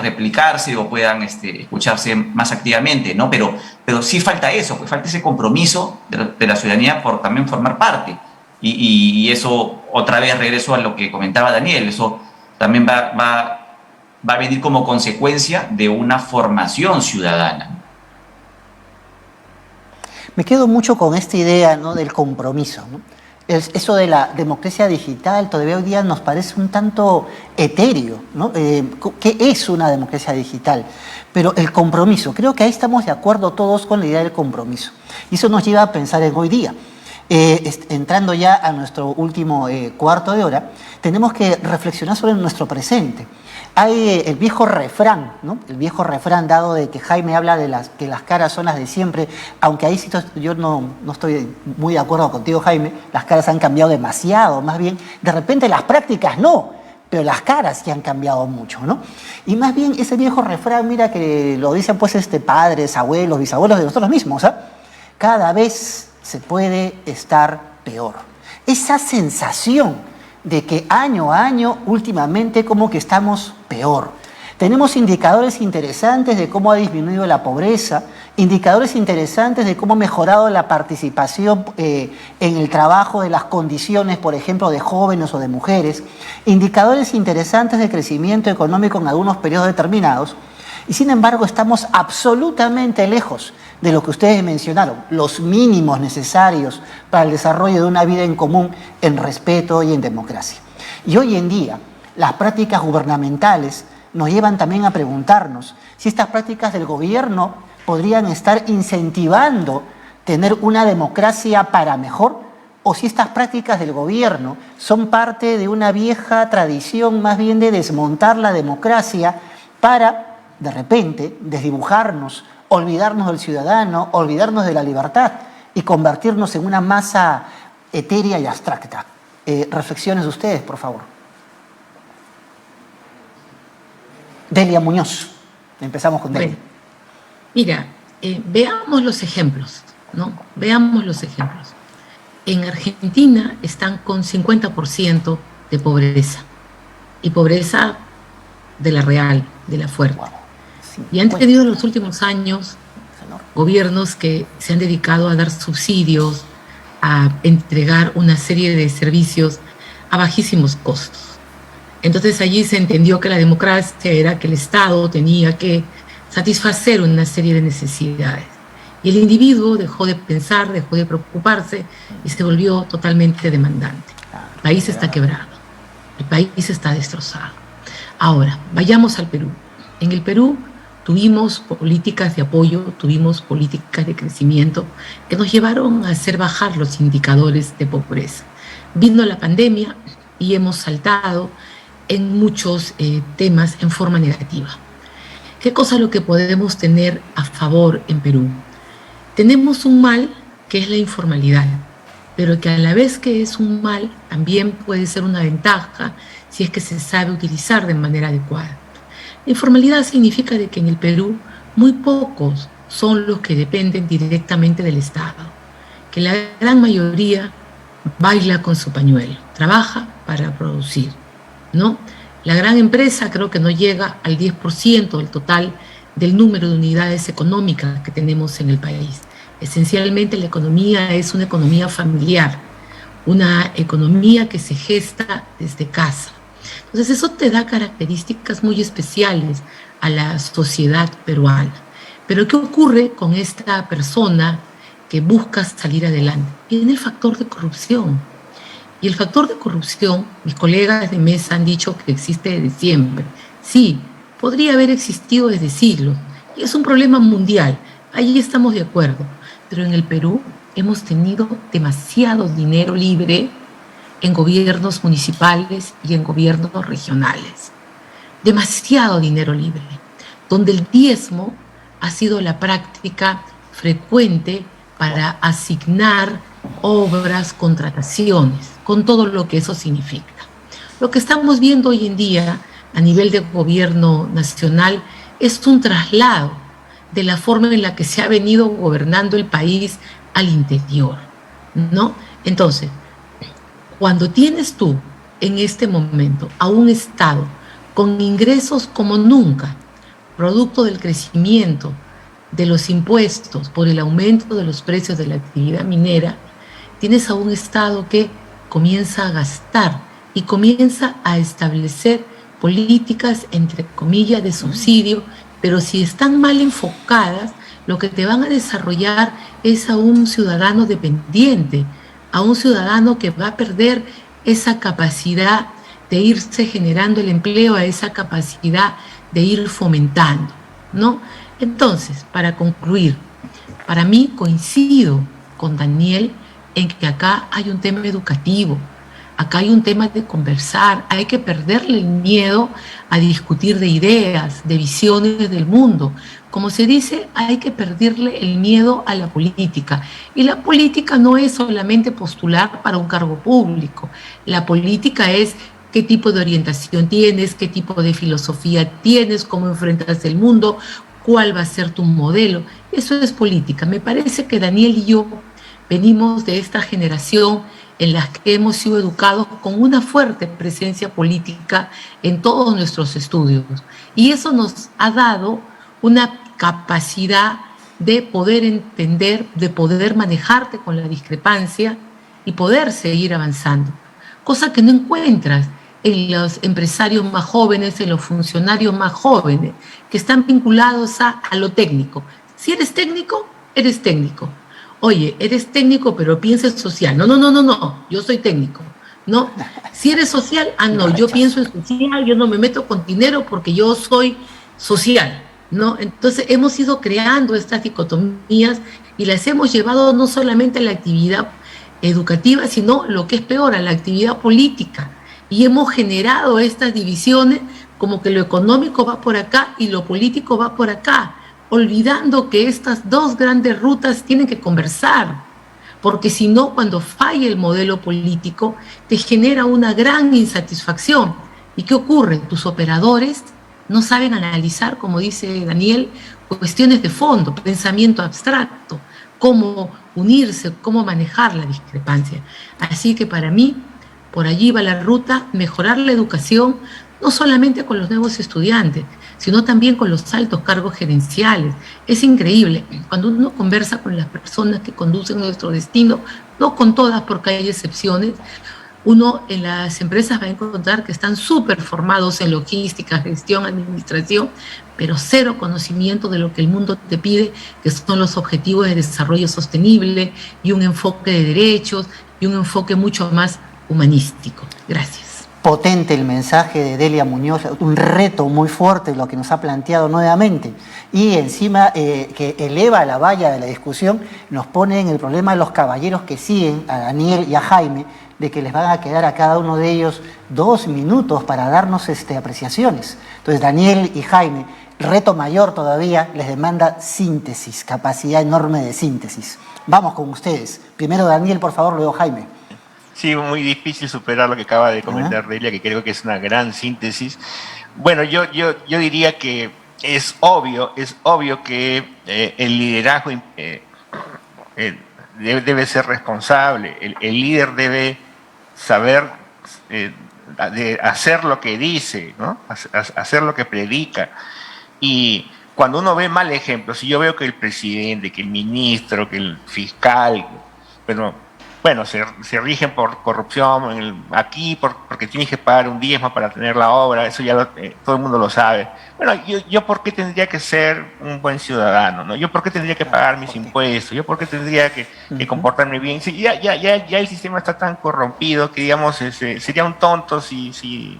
replicarse o puedan escucharse más activamente, ¿no? Pero sí falta eso, pues falta ese compromiso de la ciudadanía por también formar parte. Y eso, otra vez regreso a lo que comentaba Daniel, eso también va a venir como consecuencia de una formación ciudadana. Me quedo mucho con esta idea, ¿no?, del compromiso, ¿no? Eso de la democracia digital todavía hoy día nos parece un tanto etéreo, ¿no? ¿Qué es una democracia digital? Pero el compromiso, creo que ahí estamos de acuerdo todos con la idea del compromiso. Y eso nos lleva a pensar en hoy día. Entrando ya a nuestro último cuarto de hora, tenemos que reflexionar sobre nuestro presente. Hay el viejo refrán, ¿no? El viejo refrán dado de que Jaime habla de que las caras son las de siempre, aunque ahí sí yo no estoy muy de acuerdo contigo, Jaime, las caras han cambiado demasiado, más bien, de repente las prácticas no, pero las caras sí han cambiado mucho, ¿no? Y más bien ese viejo refrán, mira que lo dicen pues padres, abuelos, bisabuelos de nosotros mismos, ¿ah? Cada vez se puede estar peor. Esa sensación de que año a año, últimamente, como que estamos peor. Tenemos indicadores interesantes de cómo ha disminuido la pobreza, indicadores interesantes de cómo ha mejorado la participación en el trabajo, de las condiciones, por ejemplo, de jóvenes o de mujeres, indicadores interesantes de crecimiento económico en algunos periodos determinados, y sin embargo estamos absolutamente lejos de lo que ustedes mencionaron, los mínimos necesarios para el desarrollo de una vida en común, en respeto y en democracia. Y hoy en día, las prácticas gubernamentales nos llevan también a preguntarnos si estas prácticas del gobierno podrían estar incentivando tener una democracia para mejor, o si estas prácticas del gobierno son parte de una vieja tradición más bien de desmontar la democracia para, de repente, desdibujarnos, olvidarnos del ciudadano, olvidarnos de la libertad y convertirnos en una masa etérea y abstracta. Reflexiones de ustedes, por favor. Delia Muñoz. Empezamos con Delia. Bueno, mira, veamos los ejemplos, ¿no? Veamos los ejemplos. En Argentina están con 50% de pobreza, y pobreza de la real, de la fuerte. Wow. Y han tenido en los últimos años gobiernos que se han dedicado a dar subsidios, a entregar una serie de servicios a bajísimos costos. Entonces allí se entendió que la democracia era que el Estado tenía que satisfacer una serie de necesidades. Y el individuo dejó de pensar, dejó de preocuparse y se volvió totalmente demandante. El país está quebrado, el país está destrozado. Ahora, vayamos al Perú. En el Perú tuvimos políticas de apoyo, tuvimos políticas de crecimiento que nos llevaron a hacer bajar los indicadores de pobreza. Vino la pandemia y hemos saltado en muchos temas en forma negativa. ¿Qué cosa es lo que podemos tener a favor en Perú? Tenemos un mal que es la informalidad, pero que a la vez que es un mal, también puede ser una ventaja si es que se sabe utilizar de manera adecuada. La informalidad significa de que en el Perú muy pocos son los que dependen directamente del Estado, que la gran mayoría baila con su pañuelo, trabaja para producir, ¿no? La gran empresa creo que no llega al 10% del total del número de unidades económicas que tenemos en el país. Esencialmente la economía es una economía familiar, una economía que se gesta desde casa. Entonces eso te da características muy especiales a la sociedad peruana. Pero ¿qué ocurre con esta persona que busca salir adelante? Viene el factor de corrupción. Y el factor de corrupción, mis colegas de mesa han dicho que existe desde siempre. Sí, podría haber existido desde siglos. Y es un problema mundial. Ahí estamos de acuerdo. Pero en el Perú hemos tenido demasiado dinero libre en gobiernos municipales y en gobiernos regionales. Demasiado dinero libre, donde el diezmo ha sido la práctica frecuente para asignar obras, contrataciones, con todo lo que eso significa. Lo que estamos viendo hoy en día a nivel de gobierno nacional es un traslado de la forma en la que se ha venido gobernando el país al interior, ¿no? Entonces, cuando tienes tú en este momento a un Estado con ingresos como nunca, producto del crecimiento de los impuestos por el aumento de los precios de la actividad minera, tienes a un Estado que comienza a gastar y comienza a establecer políticas, entre comillas, de subsidio, pero si están mal enfocadas, lo que te van a desarrollar es a un ciudadano dependiente, a un ciudadano que va a perder esa capacidad de irse generando el empleo, a esa capacidad de ir fomentando, ¿no? Entonces, para concluir, para mí coincido con Daniel en que acá hay un tema educativo, acá hay un tema de conversar, hay que perderle el miedo a discutir de ideas, de visiones del mundo. Como se dice, hay que perderle el miedo a la política. Y la política no es solamente postular para un cargo público. La política es qué tipo de orientación tienes, qué tipo de filosofía tienes, cómo enfrentas el mundo, cuál va a ser tu modelo. Eso es política. Me parece que Daniel y yo venimos de esta generación en las que hemos sido educados con una fuerte presencia política en todos nuestros estudios. Y eso nos ha dado una capacidad de poder entender, de poder manejarte con la discrepancia y poder seguir avanzando. Cosa que no encuentras en los empresarios más jóvenes, en los funcionarios más jóvenes, que están vinculados a lo técnico. Si eres técnico, eres técnico. Oye, eres técnico, pero piensas social. No, yo soy técnico. No, si eres social, no, yo pienso en social, yo no me meto con dinero porque yo soy social, ¿no? Entonces hemos ido creando estas dicotomías y las hemos llevado no solamente a la actividad educativa, sino lo que es peor, a la actividad política. Y hemos generado estas divisiones como que lo económico va por acá y lo político va por acá, olvidando que estas dos grandes rutas tienen que conversar, porque si no, cuando falla el modelo político, te genera una gran insatisfacción. ¿Y qué ocurre? Tus operadores no saben analizar, como dice Daniel, cuestiones de fondo, pensamiento abstracto, cómo unirse, cómo manejar la discrepancia. Así que para mí, por allí va la ruta, mejorar la educación, no solamente con los nuevos estudiantes, sino también con los altos cargos gerenciales. Es increíble, cuando uno conversa con las personas que conducen nuestro destino, no con todas porque hay excepciones, uno en las empresas va a encontrar que están súper formados en logística, gestión, administración, pero cero conocimiento de lo que el mundo te pide, que son los objetivos de desarrollo sostenible y un enfoque de derechos y un enfoque mucho más humanístico. Gracias. Potente el mensaje de Delia Muñoz, un reto muy fuerte lo que nos ha planteado nuevamente. Y encima que eleva la valla de la discusión, nos pone en el problema de los caballeros que siguen, a Daniel y a Jaime, de que les van a quedar a cada uno de ellos 2 minutos para darnos apreciaciones. Entonces, Daniel y Jaime, el reto mayor todavía les demanda síntesis, capacidad enorme de síntesis. Vamos con ustedes. Primero Daniel, por favor, luego Jaime. Sí, muy difícil superar lo que acaba de comentar Delia, que creo que es una gran síntesis. Bueno, yo diría que es obvio que el liderazgo debe ser responsable. El líder debe saber de hacer lo que dice, ¿no? Hacer lo que predica. Y cuando uno ve mal ejemplo, si yo veo que el presidente, que el ministro, que el fiscal, bueno, se rigen por corrupción aquí porque tienes que pagar un diezmo para tener la obra, eso ya todo el mundo lo sabe. Bueno, yo ¿por qué tendría que ser un buen ciudadano? ¿No? ¿Yo por qué tendría que pagar mis impuestos? ¿Yo por qué tendría que comportarme bien? Sí, ya el sistema está tan corrompido que, digamos, sería un tonto si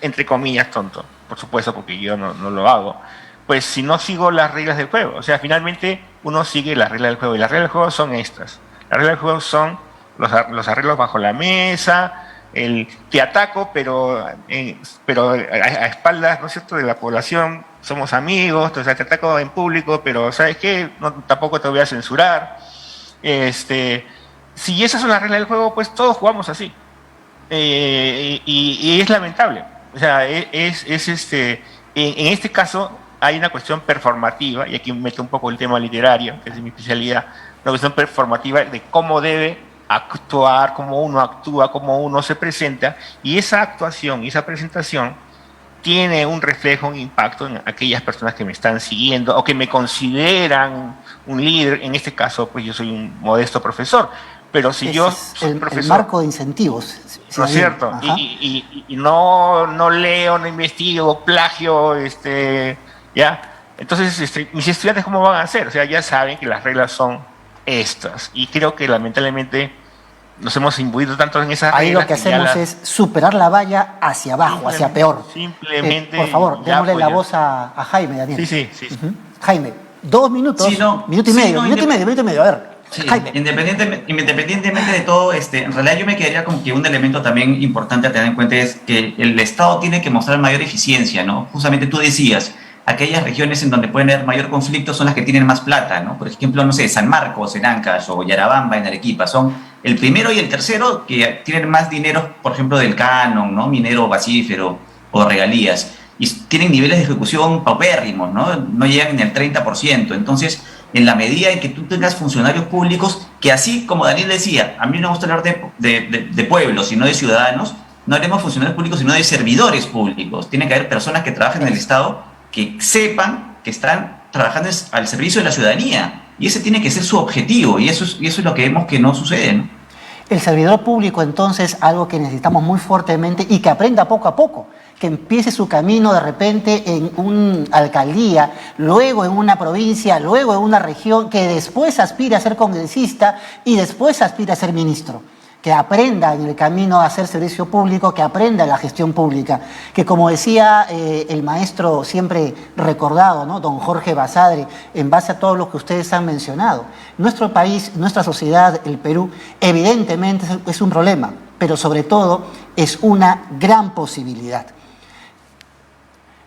entre comillas tonto, por supuesto, porque yo no lo hago, pues si no sigo las reglas del juego. O sea, finalmente uno sigue las reglas del juego, y las reglas del juego son estas. Las reglas del juego son los arreglos bajo la mesa, el te ataco, pero a espaldas, ¿no es cierto?, de la población, somos amigos, entonces te ataco en público, pero ¿sabes qué? Tampoco te voy a censurar. Si esas son las reglas del juego, pues todos jugamos así. Y es lamentable. O sea, en este caso hay una cuestión performativa, y aquí meto un poco el tema literario, que es mi especialidad, una cuestión performativa de cómo debe actuar, cómo uno actúa, cómo uno se presenta, y esa actuación y esa presentación tiene un reflejo, un impacto en aquellas personas que me están siguiendo o que me consideran un líder. En este caso, pues yo soy un modesto profesor, pero si yo soy profesor... El marco de incentivos. ¿No es cierto? Y no leo, no investigo, plagio, ¿ya? Entonces, mis estudiantes, ¿cómo van a hacer? O sea, ya saben que las reglas son estas. Y creo que lamentablemente nos hemos imbuido tanto en esas reglas. Ahí lo que hacemos es superar la valla hacia abajo, hacia peor. Simplemente. Por favor, démosle la voz a Jaime, Daniel. Sí. Jaime, 2 minutos, minuto y medio, a ver. Sí, independientemente de todo, en realidad yo me quedaría con que un elemento también importante a tener en cuenta es que el Estado tiene que mostrar mayor eficiencia, ¿no? Justamente tú decías, aquellas regiones en donde pueden haber mayor conflicto son las que tienen más plata, ¿no? Por ejemplo, no sé, San Marcos en Ancash o Yarabamba en Arequipa, son el primero y el tercero que tienen más dinero, por ejemplo, del canon, ¿no? Minero basífero o regalías, y tienen niveles de ejecución paupérrimos, ¿no? No llegan ni al 30%. Entonces, en la medida en que tú tengas funcionarios públicos que, así como Daniel decía, a mí no me gusta hablar de pueblos, sino de ciudadanos, no haremos funcionarios públicos, sino de servidores públicos. Tiene que haber personas que trabajen en el Estado que sepan que están trabajando al servicio de la ciudadanía. Y ese tiene que ser su objetivo, y eso es lo que vemos que no sucede, ¿no? El servidor público, entonces, algo que necesitamos muy fuertemente y que aprenda poco a poco, que empiece su camino de repente en una alcaldía, luego en una provincia, luego en una región, que después aspire a ser congresista y después aspire a ser ministro. Que aprenda en el camino a hacer servicio público, que aprenda la gestión pública, que como decía el maestro siempre recordado, ¿no?, don Jorge Basadre, en base a todo lo que ustedes han mencionado, nuestro país, nuestra sociedad, el Perú, evidentemente es un problema, pero sobre todo es una gran posibilidad.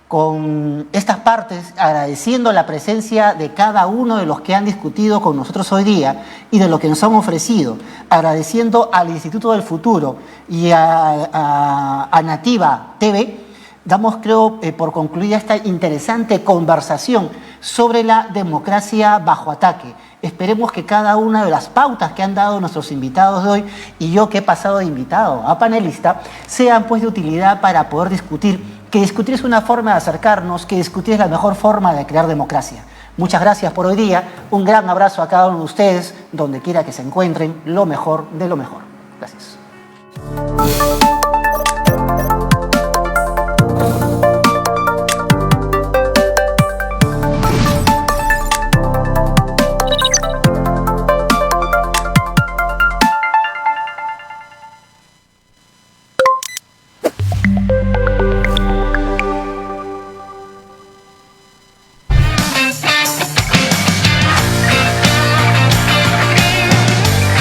Con estas partes, agradeciendo la presencia de cada uno de los que han discutido con nosotros hoy día y de lo que nos han ofrecido, agradeciendo al Instituto del Futuro y a Nativa TV, damos, creo, por concluida esta interesante conversación sobre la democracia bajo ataque. Esperemos que cada una de las pautas que han dado nuestros invitados de hoy y yo que he pasado de invitado a panelista sean pues de utilidad para poder discutir, que discutir es una forma de acercarnos, que discutir es la mejor forma de crear democracia. Muchas gracias por hoy día, un gran abrazo a cada uno de ustedes, donde quiera que se encuentren, lo mejor de lo mejor. Gracias.